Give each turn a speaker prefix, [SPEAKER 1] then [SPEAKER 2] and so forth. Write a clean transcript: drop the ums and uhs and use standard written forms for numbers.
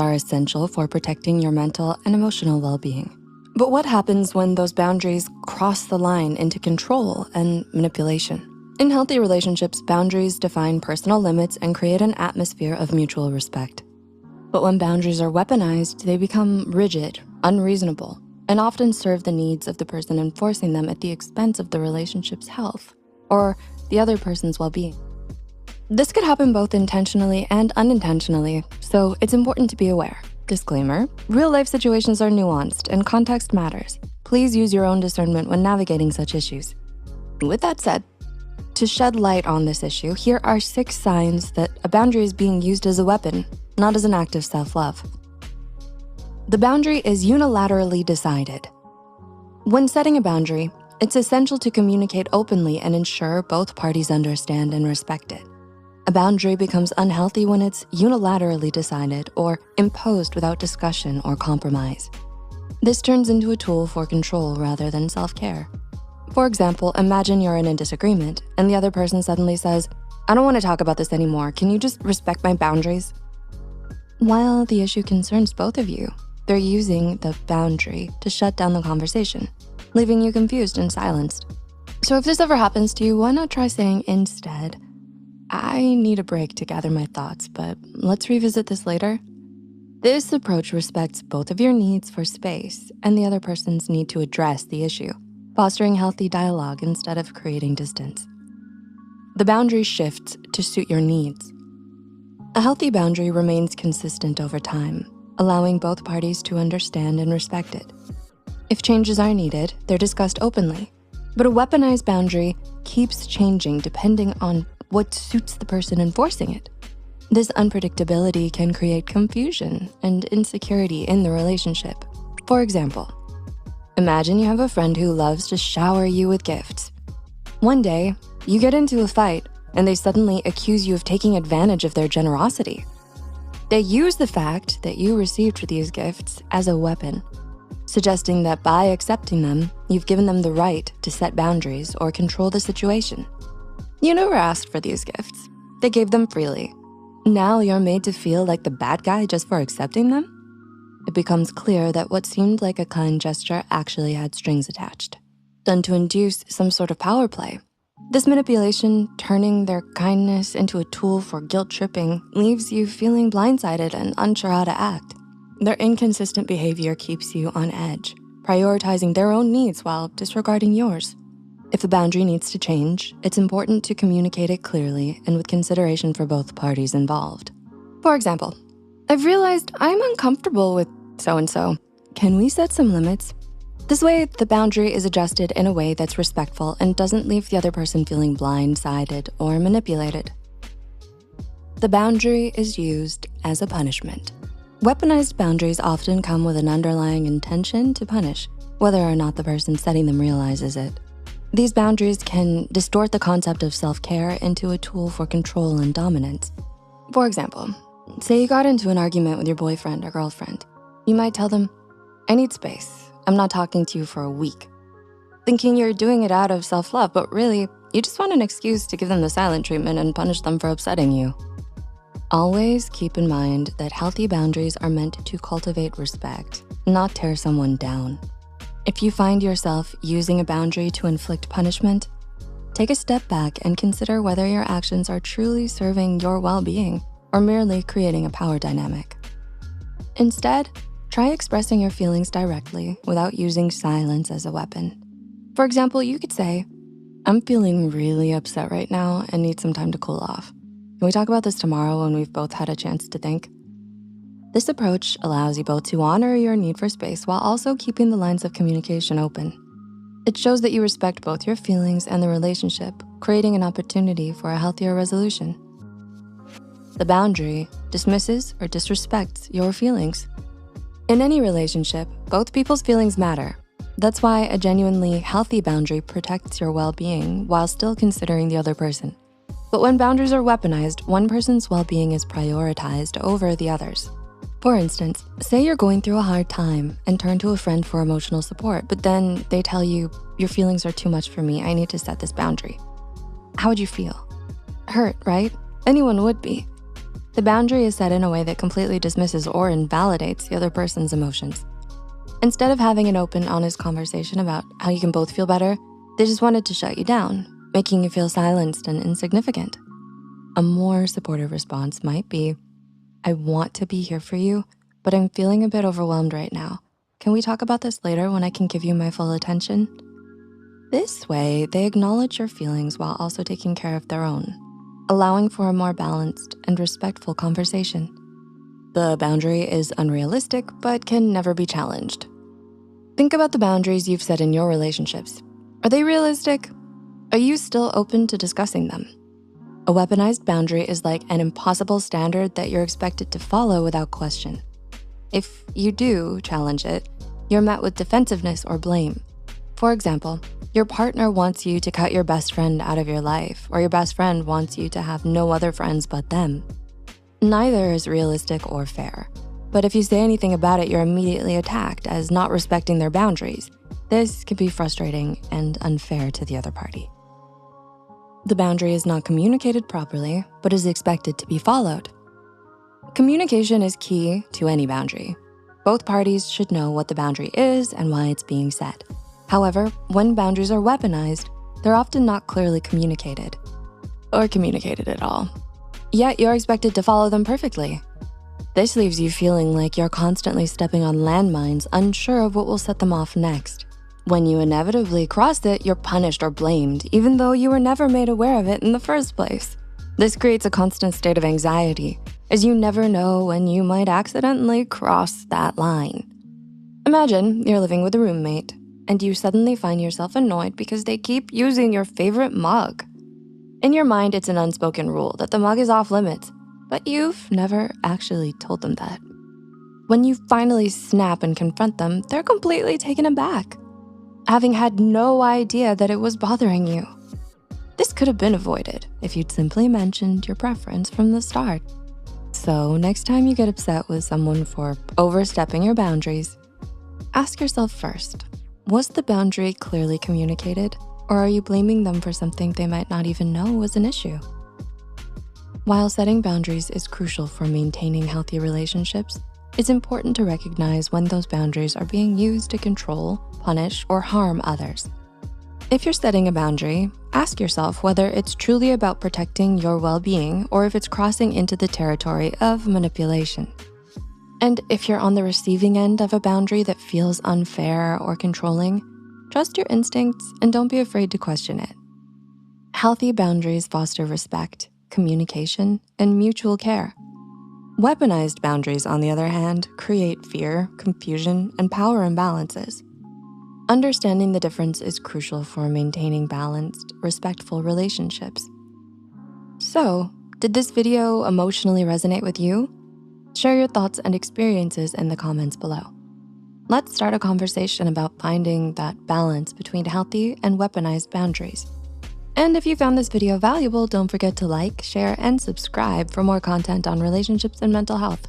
[SPEAKER 1] are essential for protecting your mental and emotional well-being. But what happens when those boundaries cross the line into control and manipulation? In healthy relationships, boundaries define personal limits and create an atmosphere of mutual respect. But when boundaries are weaponized, they become rigid, unreasonable, and often serve the needs of the person enforcing them at the expense of the relationship's health or the other person's well-being. This could happen both intentionally and unintentionally, so it's important to be aware. Disclaimer, real-life situations are nuanced and context matters. Please use your own discernment when navigating such issues. With that said, to shed light on this issue, here are 6 signs that a boundary is being used as a weapon, not as an act of self-love. The boundary is unilaterally decided. When setting a boundary, it's essential to communicate openly and ensure both parties understand and respect it. A boundary becomes unhealthy when it's unilaterally decided or imposed without discussion or compromise. This turns into a tool for control rather than self-care. For example, imagine you're in a disagreement and the other person suddenly says, "I don't wanna talk about this anymore. Can you just respect my boundaries?" While the issue concerns both of you, they're using the boundary to shut down the conversation, leaving you confused and silenced. So if this ever happens to you, why not try saying instead, "I need a break to gather my thoughts, but let's revisit this later." This approach respects both of your needs for space and the other person's need to address the issue, fostering healthy dialogue instead of creating distance. The boundary shifts to suit your needs. A healthy boundary remains consistent over time, allowing both parties to understand and respect it. If changes are needed, they're discussed openly, but a weaponized boundary keeps changing depending on what suits the person enforcing it. This unpredictability can create confusion and insecurity in the relationship. For example, imagine you have a friend who loves to shower you with gifts. One day, you get into a fight and they suddenly accuse you of taking advantage of their generosity. They use the fact that you received these gifts as a weapon, suggesting that by accepting them, you've given them the right to set boundaries or control the situation. You never asked for these gifts. They gave them freely. Now you're made to feel like the bad guy just for accepting them? It becomes clear that what seemed like a kind gesture actually had strings attached, done to induce some sort of power play. This manipulation, turning their kindness into a tool for guilt tripping, leaves you feeling blindsided and unsure how to act. Their inconsistent behavior keeps you on edge, prioritizing their own needs while disregarding yours. If the boundary needs to change, it's important to communicate it clearly and with consideration for both parties involved. For example, "I've realized I'm uncomfortable with so-and-so. Can we set some limits?" This way, the boundary is adjusted in a way that's respectful and doesn't leave the other person feeling blindsided or manipulated. The boundary is used as a punishment. Weaponized boundaries often come with an underlying intention to punish, whether or not the person setting them realizes it. These boundaries can distort the concept of self-care into a tool for control and dominance. For example, say you got into an argument with your boyfriend or girlfriend. You might tell them, "I need space. I'm not talking to you for a week." Thinking you're doing it out of self-love, but really, you just want an excuse to give them the silent treatment and punish them for upsetting you. Always keep in mind that healthy boundaries are meant to cultivate respect, not tear someone down. If you find yourself using a boundary to inflict punishment, take a step back and consider whether your actions are truly serving your well-being or merely creating a power dynamic. Instead, try expressing your feelings directly without using silence as a weapon. For example, you could say, "I'm feeling really upset right now and need some time to cool off. Can we talk about this tomorrow when we've both had a chance to think?" This approach allows you both to honor your need for space while also keeping the lines of communication open. It shows that you respect both your feelings and the relationship, creating an opportunity for a healthier resolution. The boundary dismisses or disrespects your feelings. In any relationship, both people's feelings matter. That's why a genuinely healthy boundary protects your well-being while still considering the other person. But when boundaries are weaponized, one person's well-being is prioritized over the others. For instance, say you're going through a hard time and turn to a friend for emotional support, but then they tell you, "Your feelings are too much for me, I need to set this boundary." How would you feel? Hurt, right? Anyone would be. The boundary is set in a way that completely dismisses or invalidates the other person's emotions. Instead of having an open, honest conversation about how you can both feel better, they just wanted to shut you down, making you feel silenced and insignificant. A more supportive response might be, I want to be here for you, but I'm feeling a bit overwhelmed right now. Can we talk about this later when I can give you my full attention? This way, they acknowledge your feelings while also taking care of their own, allowing for a more balanced and respectful conversation. The boundary is unrealistic, but can never be challenged. Think about the boundaries you've set in your relationships. Are they realistic? Are you still open to discussing them? A weaponized boundary is like an impossible standard that you're expected to follow without question. If you do challenge it, you're met with defensiveness or blame. For example, your partner wants you to cut your best friend out of your life, or your best friend wants you to have no other friends but them. Neither is realistic or fair. But if you say anything about it, you're immediately attacked as not respecting their boundaries. This can be frustrating and unfair to the other party. The boundary is not communicated properly, but is expected to be followed. Communication is key to any boundary. Both parties should know what the boundary is and why it's being set. However, when boundaries are weaponized, they're often not clearly communicated or communicated at all. Yet you're expected to follow them perfectly. This leaves you feeling like you're constantly stepping on landmines, unsure of what will set them off next. When you inevitably cross it, you're punished or blamed, even though you were never made aware of it in the first place. This creates a constant state of anxiety, as you never know when you might accidentally cross that line. Imagine you're living with a roommate, and you suddenly find yourself annoyed because they keep using your favorite mug. In your mind, it's an unspoken rule that the mug is off limits, but you've never actually told them that. When you finally snap and confront them, they're completely taken aback, having had no idea that it was bothering you. This could have been avoided if you'd simply mentioned your preference from the start. So next time you get upset with someone for overstepping your boundaries, ask yourself first, was the boundary clearly communicated, or are you blaming them for something they might not even know was an issue? While setting boundaries is crucial for maintaining healthy relationships, it's important to recognize when those boundaries are being used to control, punish, or harm others. If you're setting a boundary, ask yourself whether it's truly about protecting your well-being or if it's crossing into the territory of manipulation. And if you're on the receiving end of a boundary that feels unfair or controlling, trust your instincts and don't be afraid to question it. Healthy boundaries foster respect, communication, and mutual care. Weaponized boundaries, on the other hand, create fear, confusion, and power imbalances. Understanding the difference is crucial for maintaining balanced, respectful relationships. So, did this video emotionally resonate with you? Share your thoughts and experiences in the comments below. Let's start a conversation about finding that balance between healthy and weaponized boundaries. And if you found this video valuable, don't forget to like, share, and subscribe for more content on relationships and mental health.